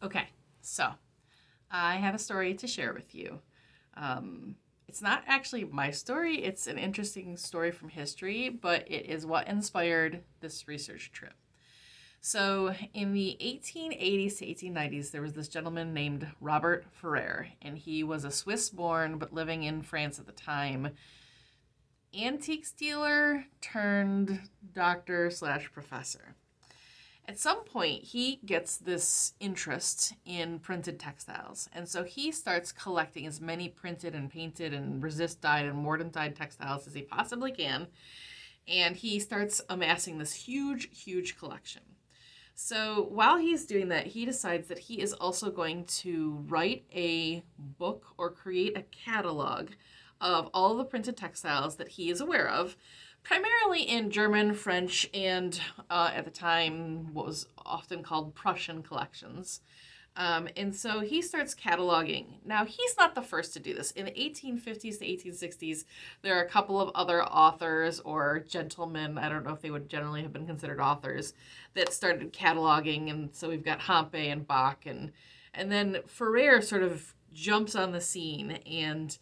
Okay, so I have a story to share with you. It's not actually my story, it's an interesting story from history, but it is what inspired this research trip. So, in the 1880s to 1890s, there was this gentleman named Robert Ferrer, and he was a Swiss born but living in France at the time antiques dealer turned doctor slash professor. At some point, he gets this interest in printed textiles. And so he starts collecting as many printed and painted and resist dyed and mordant dyed textiles as he possibly can. And he starts amassing this huge, huge collection. So while he's doing that, he decides that he is also going to write a book or create a catalog of all the printed textiles that he is aware of, primarily in German, French, and at the time, what was often called Prussian collections. And so he starts cataloging. Now, he's not the first to do this. In the 1850s to 1860s, there are a couple of other authors or gentlemen, I don't know if they would generally have been considered authors, that started cataloging. And so we've got Hampe and Bach. And then Ferrer sort of jumps on the scene and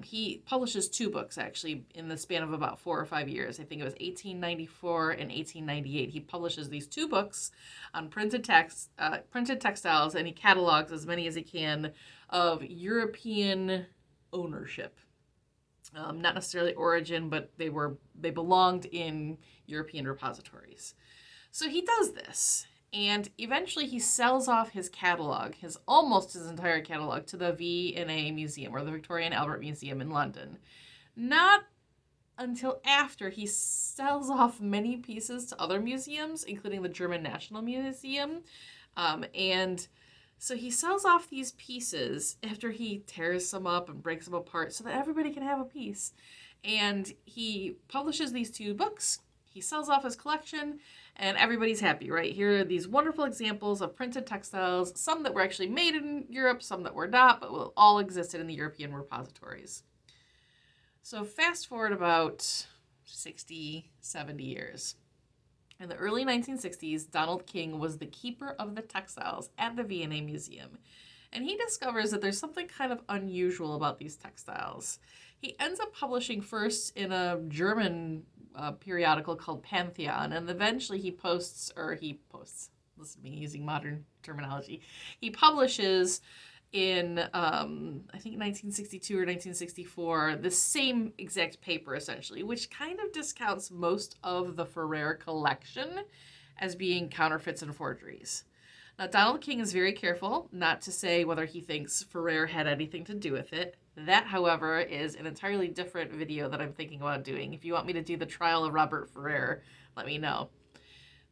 he publishes two books actually in the span of about 4 or 5 years. I think it was 1894 and 1898. He publishes these two books on printed textiles, and he catalogs as many as he can of European ownership. Not necessarily origin, but they belonged in European repositories. So he does this. And eventually he sells off his catalog, almost his entire catalog, to the V&A Museum, or the Victoria and Albert Museum in London. Not until after he sells off many pieces to other museums, including the German National Museum. And so he sells off these pieces after he tears them up and breaks them apart so that everybody can have a piece. And he publishes these two books. He sells off his collection, and everybody's happy, right? Here are these wonderful examples of printed textiles, some that were actually made in Europe, some that were not, but all existed in the European repositories. So fast forward about 60, 70 years. In the early 1960s, Donald King was the keeper of the textiles at the V&A Museum, and he discovers that there's something kind of unusual about these textiles. He ends up publishing first in a German periodical called Pantheon, and eventually he posts, listen to me using modern terminology, he publishes in, I think 1962 or 1964, the same exact paper, essentially, which kind of discounts most of the Ferrer collection as being counterfeits and forgeries. Now, Donald King is very careful not to say whether he thinks Ferrer had anything to do with it. That, however, is an entirely different video that I'm thinking about doing. If you want me to do the trial of Robert Ferrer, let me know.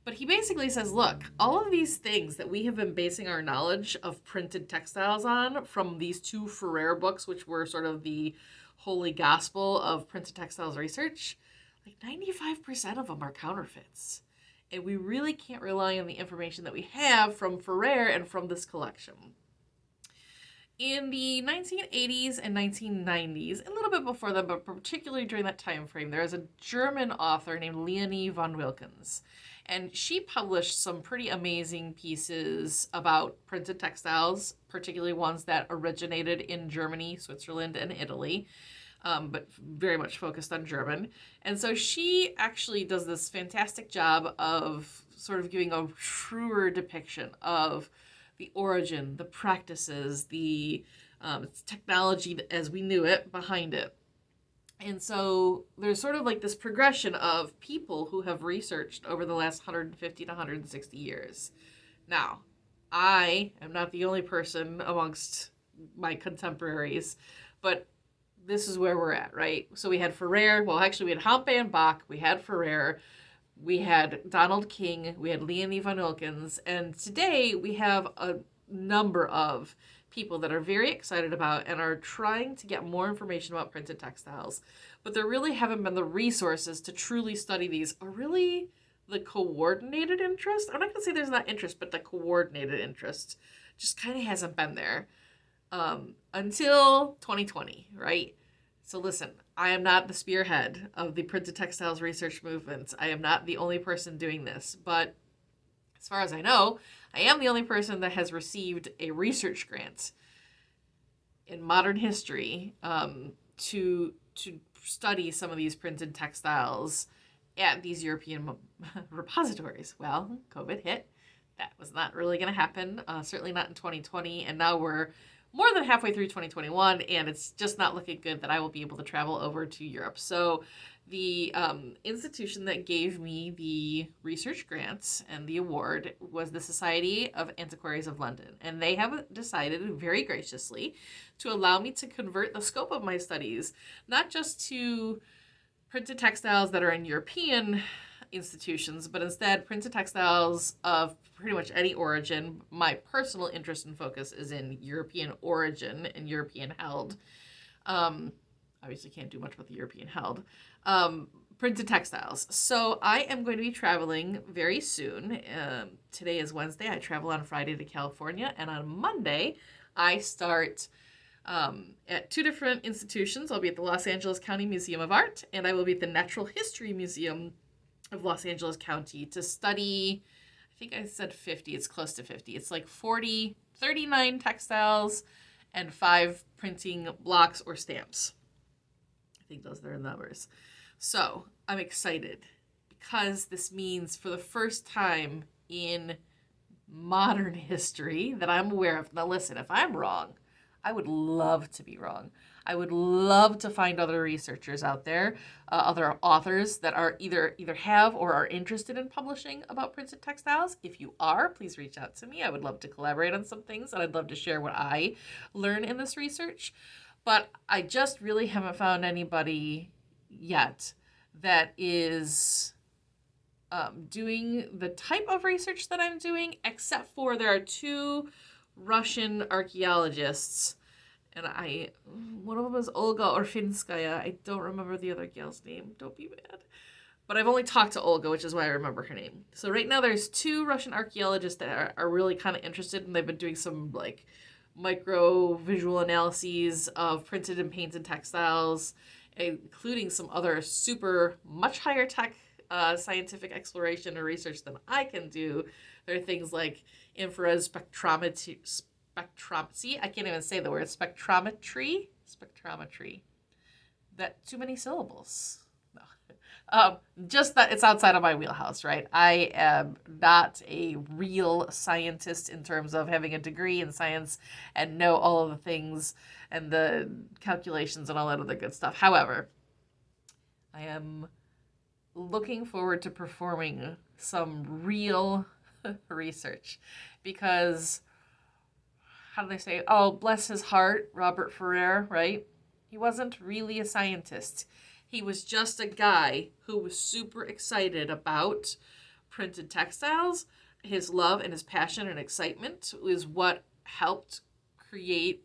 But he basically says, look, all of these things that we have been basing our knowledge of printed textiles on from these two Ferrer books, which were sort of the holy gospel of printed textiles research, like 95% of them are counterfeits. And we really can't rely on the information that we have from Ferrer and from this collection. In the 1980s and 1990s, a little bit before them, but particularly during that time frame, there is a German author named Leonie von Wilkens. And she published some pretty amazing pieces about printed textiles, particularly ones that originated in Germany, Switzerland, and Italy, but very much focused on German. And so she actually does this fantastic job of sort of giving a truer depiction of the origin, the practices, the technology as we knew it behind it. And so there's sort of like this progression of people who have researched over the last 150 to 160 years. Now, I am not the only person amongst my contemporaries, but this is where we're at, right? So we had Ferrer, well, actually we had Hampe and Bach, we had Ferrer, we had Donald King, we had Leonie von Wilkens, and today we have a number of people that are very excited about and are trying to get more information about printed textiles, but there really haven't been the resources to truly study these, or really the coordinated interest. I'm not going to say there's not interest, but the coordinated interest just kind of hasn't been there until 2020, right? So listen, I am not the spearhead of the printed textiles research movement. I am not the only person doing this, but As far as I know, I am the only person that has received a research grant in modern history to study some of these printed textiles at these European repositories. Well, COVID hit. That was not really going to happen, certainly not in 2020. And now we're more than halfway through 2021, and it's just not looking good that I will be able to travel over to Europe. So the institution that gave me the research grants and the award was the Society of Antiquarians of London. And they have decided very graciously to allow me to convert the scope of my studies, not just to printed textiles that are in European institutions, but instead printed textiles of pretty much any origin. My personal interest and focus is in European origin and European held. Obviously can't do much with the European held. Printed textiles. So I am going to be traveling very soon. Today is Wednesday. I travel on Friday to California, and on Monday I start at two different institutions. I'll be at the Los Angeles County Museum of Art, and I will be at the Natural History Museum of Los Angeles County to study, I think I said 50, it's close to 50. It's like 39 textiles and 5 printing blocks or stamps. I think those are their numbers. So I'm excited because this means for the first time in modern history that I'm aware of. Now listen, if I'm wrong, I would love to be wrong. I would love to find other researchers out there, other authors that are either have or are interested in publishing about printed textiles. If you are, please reach out to me. I would love to collaborate on some things, and I'd love to share what I learn in this research. But I just really haven't found anybody yet that is doing the type of research that I'm doing, except for there are 2 Russian archaeologists. And one of them is Olga Orfinskaya. I don't remember the other gal's name. Don't be mad. But I've only talked to Olga, which is why I remember her name. So right now there's 2 Russian archaeologists that are really kind of interested, and they've been doing some like micro visual analyses of printed and painted textiles, including some other super much higher tech scientific exploration or research than I can do. There are things like infrared spectrometry. I can't even say the word spectrometry. That too many syllables. No. Just that it's outside of my wheelhouse, right? I am not a real scientist in terms of having a degree in science and know all of the things and the calculations and all that other good stuff. However, I am looking forward to performing some real research because, how do they say? Oh, bless his heart, Robert Ferrer, right? He wasn't really a scientist. He was just a guy who was super excited about printed textiles. His love and his passion and excitement is what helped create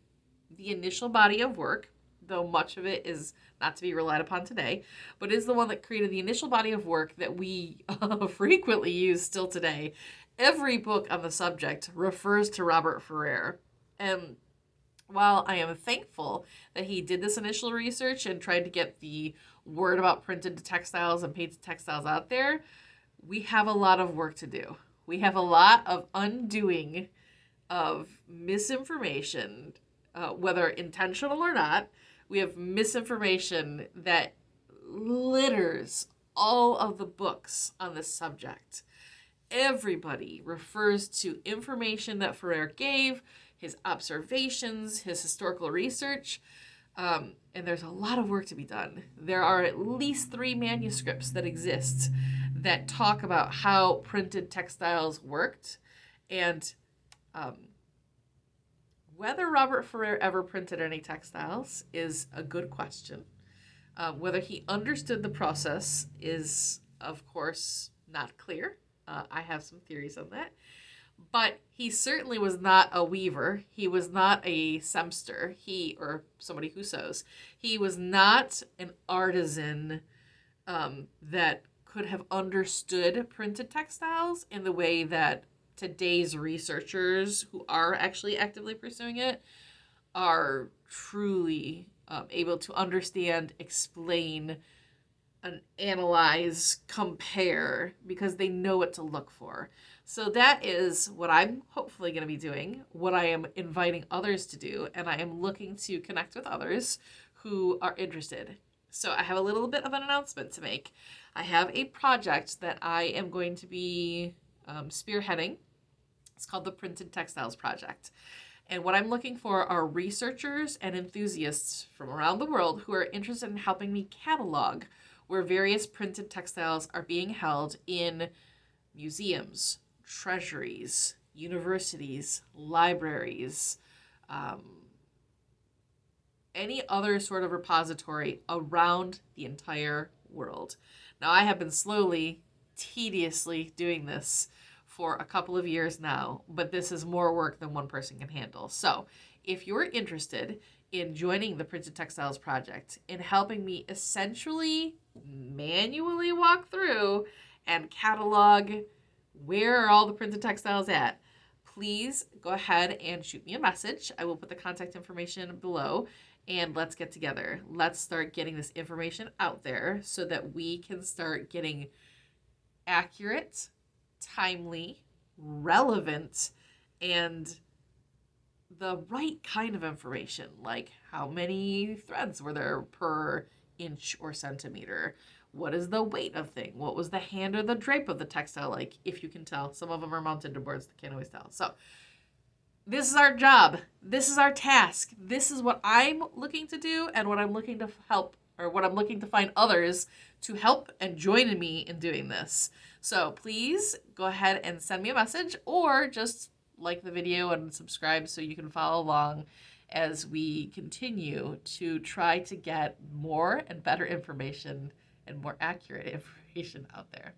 the initial body of work, though much of it is not to be relied upon today, but is the one that created the initial body of work that we frequently use still today. Every book on the subject refers to Robert Ferrer. And while I am thankful that he did this initial research and tried to get the word about printed textiles and painted textiles out there, we have a lot of work to do. We have a lot of undoing of misinformation, whether intentional or not. We have misinformation that litters all of the books on this subject. Everybody refers to information that Ferrer gave, his observations, his historical research, and there's a lot of work to be done. There are at least 3 manuscripts that exist that talk about how printed textiles worked, and whether Robert Ferrer ever printed any textiles is a good question. Whether he understood the process is, of course, not clear. I have some theories on that. But he certainly was not a weaver. He was not a sempster. Or somebody who sews. He was not an artisan that could have understood printed textiles in the way that today's researchers who are actually actively pursuing it are truly able to understand, explain, analyze, compare, because they know what to look for. So that is what I'm hopefully going to be doing, what I am inviting others to do, and I am looking to connect with others who are interested. So I have a little bit of an announcement to make. I have a project that I am going to be spearheading. It's called the Printed Textiles Project. And what I'm looking for are researchers and enthusiasts from around the world who are interested in helping me catalog where various printed textiles are being held in museums, treasuries, universities, libraries, any other sort of repository around the entire world. Now, I have been slowly, tediously doing this for a couple of years now, but this is more work than one person can handle. So, if you're interested in joining the Printed Textiles Project, in helping me essentially manually walk through and catalog where are all the printed textiles at, please go ahead and shoot me a message. I will put the contact information below, and let's get together. Let's start getting this information out there so that we can start getting accurate, timely, relevant, and the right kind of information, like how many threads were there per inch or centimeter? What is the weight of thing? What was the hand or the drape of the textile like, if you can tell? Some of them are mounted to boards that can't always tell. So this is our job. This is our task. This is what I'm looking to do and what I'm looking to help, or what I'm looking to find others to help and join me in doing this. So please go ahead and send me a message, or just like the video and subscribe so you can follow along as we continue to try to get more and better information and more accurate information out there.